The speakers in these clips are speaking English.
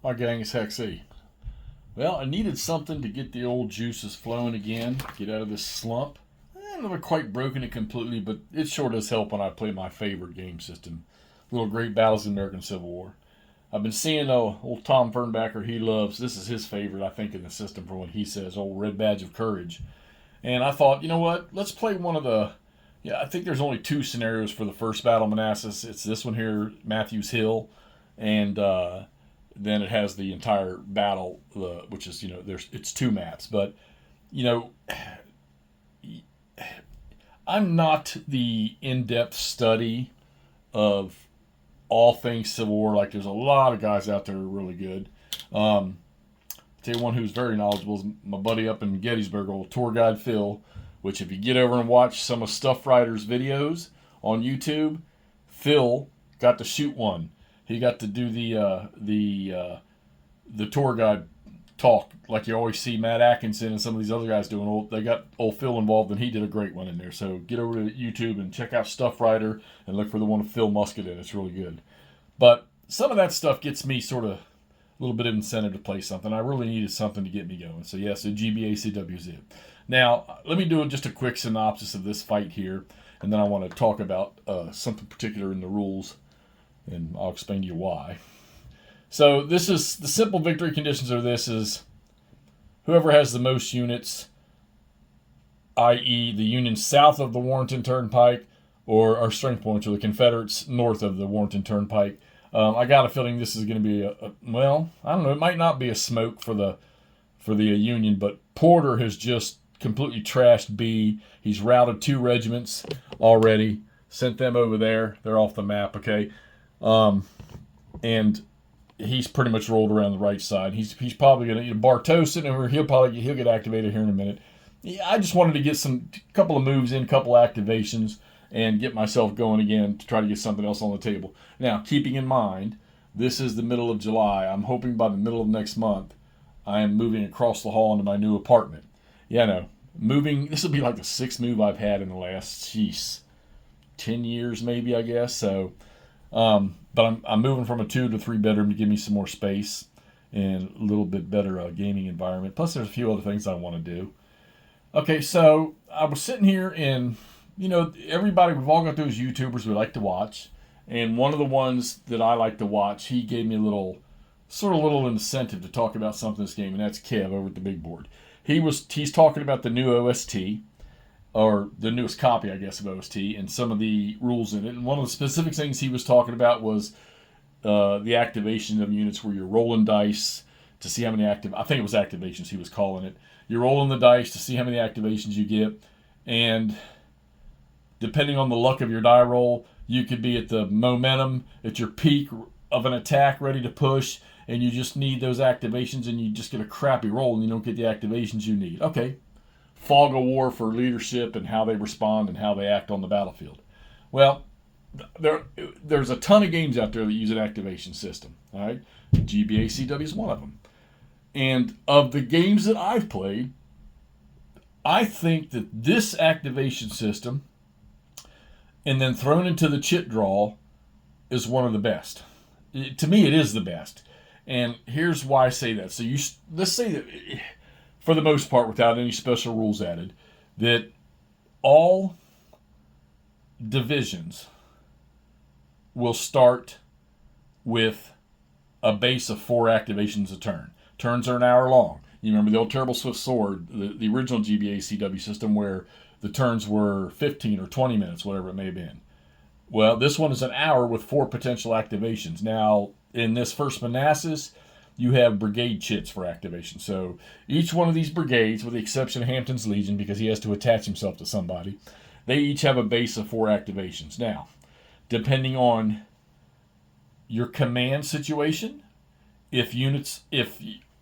My gang is Hexy. Well, I needed something to get the old juices flowing again, get out of this slump. I never quite broken it completely, but it sure does help when I play my favorite game system, Little Great Battles of the American Civil War. I've been seeing old Tom Fernbacker, he loves, this is his favorite, I think, in the system from what he says, old Red Badge of Courage. And I thought, you know what, let's play one of the, I think there's only two scenarios for the first Battle of Manassas. It's this one here, Matthews Hill, and then it has the entire battle, which is, it's two maps. But, you know, I'm not the in-depth study of all things Civil War. Like, there's a lot of guys out there who are really good. I'll tell you one who's very knowledgeable is my buddy up in Gettysburg, old tour guide Phil, which if you get over and watch some of Stuff Riders' videos on YouTube, Phil got to shoot one. He got to do the tour guide talk like you always see Matt Atkinson and some of these other guys doing. They got old Phil involved, and he did a great one in there. So get over to YouTube and check out Stuff Rider and look for the one with Phil Musket in. It's really good. But some of that stuff gets me sort of a little bit of incentive to play something. I really needed something to get me going. So yes, the GBACW is it. Now, let me do just a quick synopsis of this fight here, and then I want to talk about something particular in the rules, and I'll explain to you why. So this is the simple victory conditions of this is whoever has the most units, i.e. the Union south of the Warrenton Turnpike, or our strength points, or the Confederates north of the Warrenton Turnpike. I got a feeling this is going to be I don't know, it might not be a smoke for the Union, but Porter has just completely trashed B. He's routed 2 regiments already, sent them over there. They're off the map, okay? And he's pretty much rolled around the right side. He's probably going to Bartow sitting over. He'll get activated here in a minute. Yeah, I just wanted to get couple of moves in, couple activations, and get myself going again to try to get something else on the table. Now, keeping in mind, this is the middle of July. I'm hoping by the middle of next month, I am moving across the hall into my new apartment. Yeah, no, moving. This will be like the 6th move I've had in the last 10 years, maybe, I guess. So. But I'm moving from a 2 to 3 bedroom to give me some more space and a little bit better gaming environment. Plus, there's a few other things I want to do. Okay, so I was sitting here and, everybody, we've all got those YouTubers we like to watch. And one of the ones that I like to watch, he gave me a little incentive to talk about something in this game, and that's Kev over at the Bigboard. He's talking about the new OST, or the newest copy, I guess, of OST, and some of the rules in it. And one of the specific things he was talking about was the activation of units where you're rolling dice to see how many I think it was activations he was calling it. You're rolling the dice to see how many activations you get, and depending on the luck of your die roll, you could be at the momentum, at your peak of an attack, ready to push, and you just need those activations, and you just get a crappy roll, and you don't get the activations you need. Okay. Fog of war for leadership and how they respond and how they act on the battlefield. Well, there's a ton of games out there that use an activation system. All right, GBACW is one of them. And of the games that I've played, I think that this activation system, and then thrown into the chit draw, is one of the best. To me, it is the best. And here's why I say that. So let's say that, for the most part, without any special rules added, that all divisions will start with a base of 4 activations a turn. Turns are an hour long. You remember the old Terrible Swift Sword, the original GBACW system, where the turns were 15 or 20 minutes, whatever it may have been. Well, this one is an hour with 4 potential activations. Now, in this first Manassas, you have brigade chits for activation. So each one of these brigades, with the exception of Hampton's Legion, because he has to attach himself to somebody, they each have a base of 4 activations. Now, depending on your command situation, if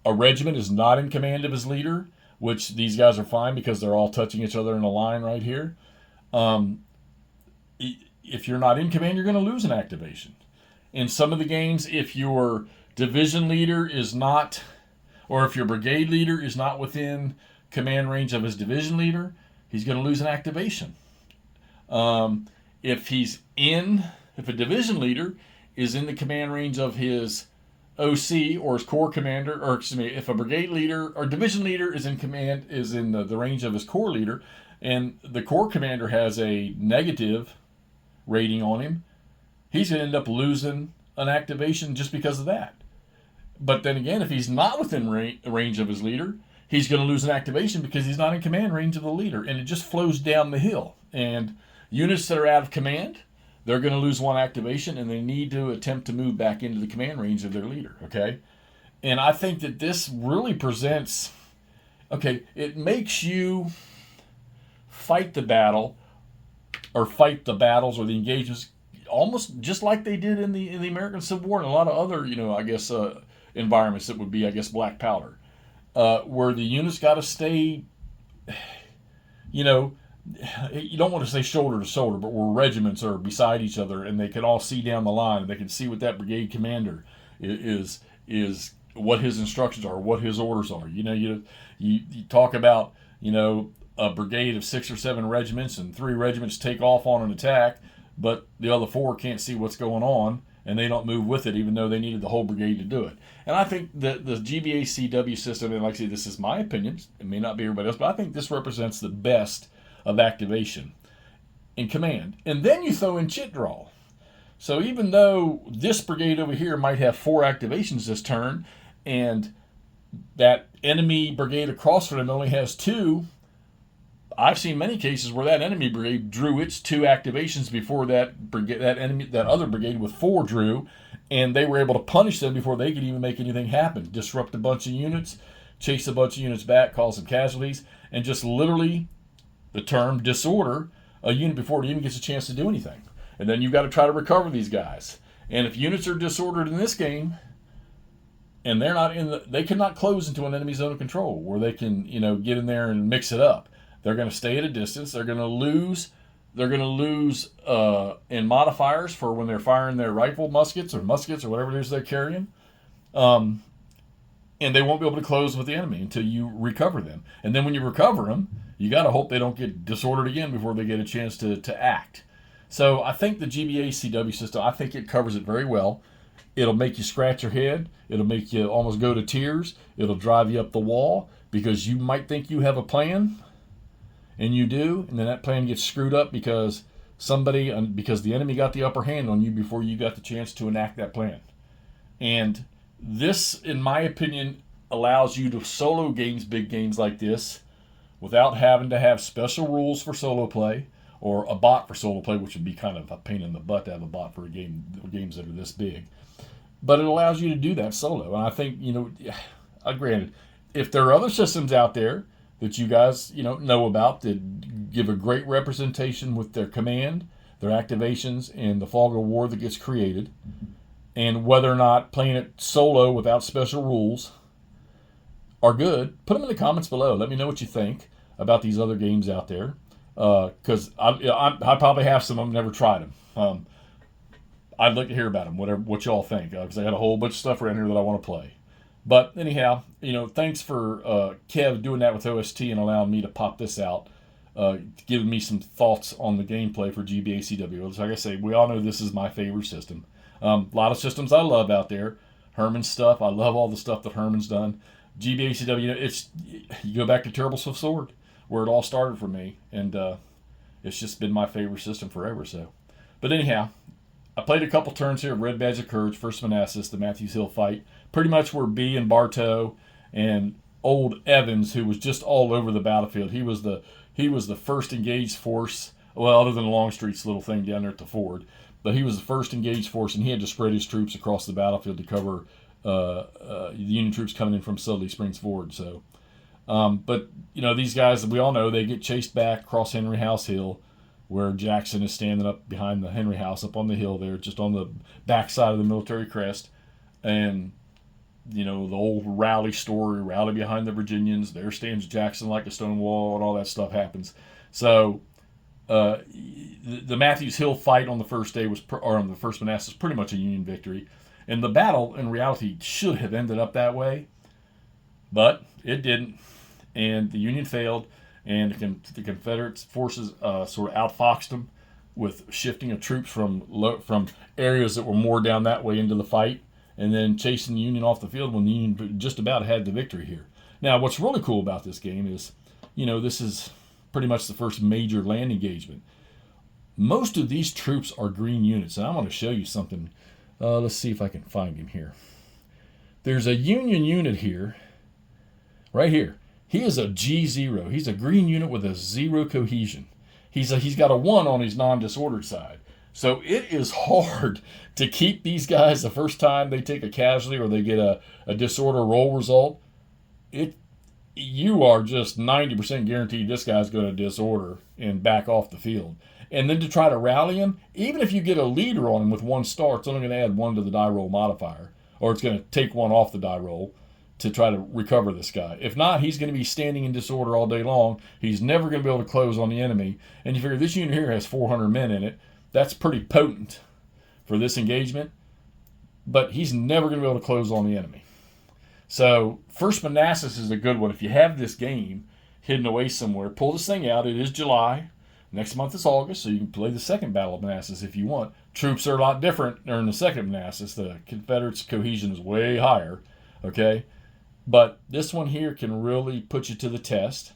a regiment is not in command of his leader, which these guys are fine because they're all touching each other in a line right here, if you're not in command, you're going to lose an activation. In some of the games, if your division leader is not, or if your brigade leader is not within command range of his division leader, he's going to lose an activation. If a division leader is in the command range of his OC or his corps commander, or excuse me, if a brigade leader or division leader is in command, is in the range of his corps leader, and the corps commander has a negative rating on him, he's going to end up losing an activation just because of that. But then again, if he's not within range of his leader, he's going to lose an activation because he's not in command range of the leader, and it just flows down the hill. And units that are out of command, they're going to lose one activation, and they need to attempt to move back into the command range of their leader, okay? And I think that this really presents, okay, it makes you fight the battle or fight the battles or the engagements almost just like they did in the American Civil War and a lot of other, environments that would be, black powder, where the units got to stay, you don't want to say shoulder to shoulder, but where regiments are beside each other and they can all see down the line and they can see what that brigade commander is what his instructions are, what his orders are. You talk about, a brigade of 6 or 7 regiments and 3 regiments take off on an attack, but the other 4 can't see what's going on and they don't move with it, even though they needed the whole brigade to do it. And I think that the GBACW system, and like I say, this is my opinion, it may not be everybody else, but I think this represents the best of activation in command. And then you throw in chit draw. So even though this brigade over here might have 4 activations this turn, and that enemy brigade across from them only has 2, I've seen many cases where that enemy brigade drew its 2 activations before that other brigade with 4 drew, and they were able to punish them before they could even make anything happen. Disrupt a bunch of units, chase a bunch of units back, cause some casualties, and just literally, the term disorder a unit before it even gets a chance to do anything. And then you've got to try to recover these guys. And if units are disordered in this game, and they're not they cannot close into an enemy zone of control where they can, get in there and mix it up. They're going to stay at a distance. They're going to lose. They're going to lose in modifiers for when they're firing their rifle muskets or whatever it is they're carrying. And they won't be able to close with the enemy until you recover them. And then when you recover them, you got to hope they don't get disordered again before they get a chance to act. So I think the GBACW system, I think it covers it very well. It'll make you scratch your head. It'll make you almost go to tears. It'll drive you up the wall because you might think you have a plan, and you do, and then that plan gets screwed up because the enemy got the upper hand on you before you got the chance to enact that plan. And this, in my opinion, allows you to solo big games like this without having to have special rules for solo play or a bot for solo play, which would be kind of a pain in the butt to have a bot for games that are this big. But it allows you to do that solo. And I think, granted, if there are other systems out there that you guys, know about that give a great representation with their command, their activations, and the fog of war that gets created, and whether or not playing it solo without special rules are good, put them in the comments below. Let me know what you think about these other games out there, because I probably have some of them, never tried them. I'd like to hear about them, what y'all think, because I got a whole bunch of stuff around here that I want to play. But anyhow, thanks for Kev doing that with OST and allowing me to pop this out, giving me some thoughts on the gameplay for GBACW. Like I say, we all know this is my favorite system. A lot of systems I love out there. Herman's stuff, I love all the stuff that Herman's done. GBACW, you go back to Terrible Swift Sword, where it all started for me, and it's just been my favorite system forever. So, but anyhow, I played a couple turns here of Red Badge of Courage, First Manassas, the Matthews Hill fight. Pretty much where B and Bartow and old Evans, who was just all over the battlefield. He was the first engaged force, well, other than Longstreet's little thing down there at the ford. But he was the first engaged force, and he had to spread his troops across the battlefield to cover the Union troops coming in from Sudley Springs Ford. So, but these guys, we all know, they get chased back across Henry House Hill, where Jackson is standing up behind the Henry House up on the hill there, just on the backside of the military crest. And, the old rally story, rally behind the Virginians, there stands Jackson like a stone wall, and all that stuff happens. So the Matthews Hill fight on the first day or on the First Manassas, pretty much a Union victory. And the battle, in reality, should have ended up that way, but it didn't. And the Union failed. And the Confederate forces sort of outfoxed them with shifting of troops from areas that were more down that way into the fight. and then chasing the Union off the field when the Union just about had the victory here. Now, what's really cool about this game is, this is pretty much the first major land engagement. Most of these troops are green units, and I want to show you something. Let's see if I can find him here. There's a Union unit here, right here. He is a G0. He's a green unit with a 0 cohesion. He's got a 1 on his non-disordered side. So it is hard to keep these guys the first time they take a casualty or they get a disorder roll result. You are just 90% guaranteed this guy's going to disorder and back off the field. And then to try to rally him, even if you get a leader on him with 1 star, it's only going to add 1 to the die roll modifier, or it's going to take 1 off the die roll to try to recover this guy. If not, he's going to be standing in disorder all day long. He's never going to be able to close on the enemy. And you figure this unit here has 400 men in it. That's pretty potent for this engagement, but he's never going to be able to close on the enemy. So First Manassas is a good one. If you have this game hidden away somewhere, pull this thing out. It is July. Next month is August, so you can play the second Battle of Manassas if you want. Troops are a lot different during the second Manassas. The Confederates' cohesion is way higher, okay? But this one here can really put you to the test.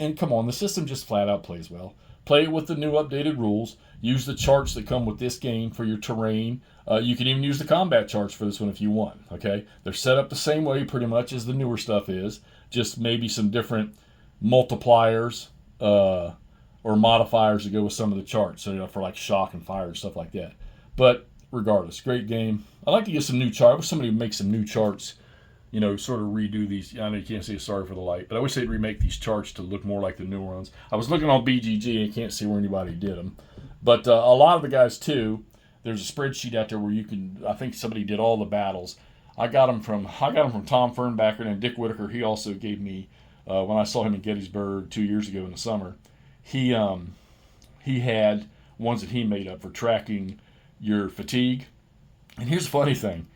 And come on, the system just flat out plays well. Play it with the new updated rules. Use the charts that come with this game for your terrain. You can even use the combat charts for this one if you want. Okay, they're set up the same way pretty much as the newer stuff is. Just maybe some different multipliers or modifiers to go with some of the charts. So for like shock and fire and stuff like that. But regardless, great game. I'd like to get some new charts. I wish somebody would make some new charts. Sort of redo these. I know you can't see it, sorry for the light, but I wish they'd remake these charts to look more like the new ones. I was looking on BGG and can't see where anybody did them. But a lot of the guys, too, there's a spreadsheet out there where you can, I think somebody did all the battles. I got them from Tom Fernbacker and Dick Whitaker. He also gave me, when I saw him in Gettysburg 2 years ago in the summer, he had ones that he made up for tracking your fatigue. And here's the funny thing.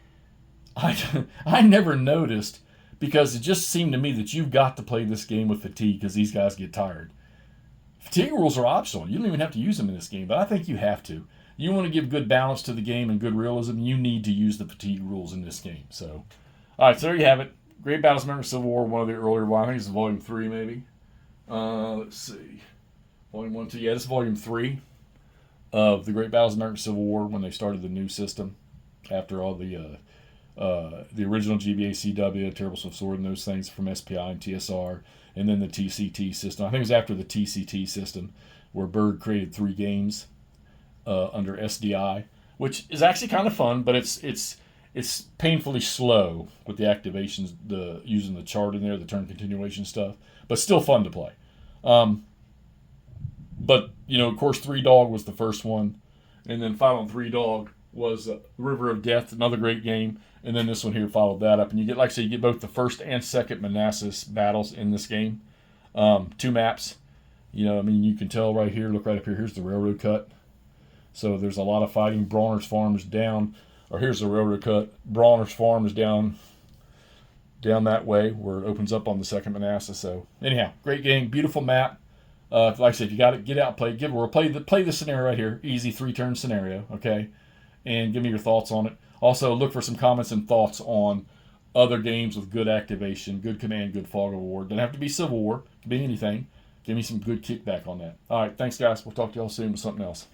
I never noticed, because it just seemed to me that you've got to play this game with fatigue because these guys get tired. Fatigue rules are optional. You don't even have to use them in this game, but I think you have to. You want to give good balance to the game and good realism, you need to use the fatigue rules in this game. So, all right, so there you have it. Great Battles of American Civil War, one of the earlier ones. I think it's Volume 3 maybe. Let's see. Volume 1, 2. Yeah, this is Volume 3 of the Great Battles of American Civil War when they started the new system after all the original GBACW, Terrible Swift Sword, and those things from SPI and TSR, and then the TCT system. I think it was after the TCT system where Berg created 3 games under SDI, which is actually kind of fun, but it's painfully slow with the activations, using the chart in there, the turn continuation stuff, but still fun to play. But, of course, 3 Dog was the first one, and then Final 3 Dog was River of Death, another great game, and then this one here followed that up. And you get, like I say, you get both the first and second Manassas battles in this game. 2 maps. You can tell right here, look right up here, here's the railroad cut. So there's a lot of fighting. Brawner's Farm is down, or here's the railroad cut. Brawner's Farm is down that way where it opens up on the second Manassas. So anyhow, great game, beautiful map. Like I said, if you got it, get out, play the scenario right here, easy 3-turn scenario, okay? And give me your thoughts on it. Also, look for some comments and thoughts on other games with good activation, good command, good fog of war. Doesn't have to be Civil War. It can be anything. Give me some good kickback on that. All right, thanks, guys. We'll talk to y'all soon with something else.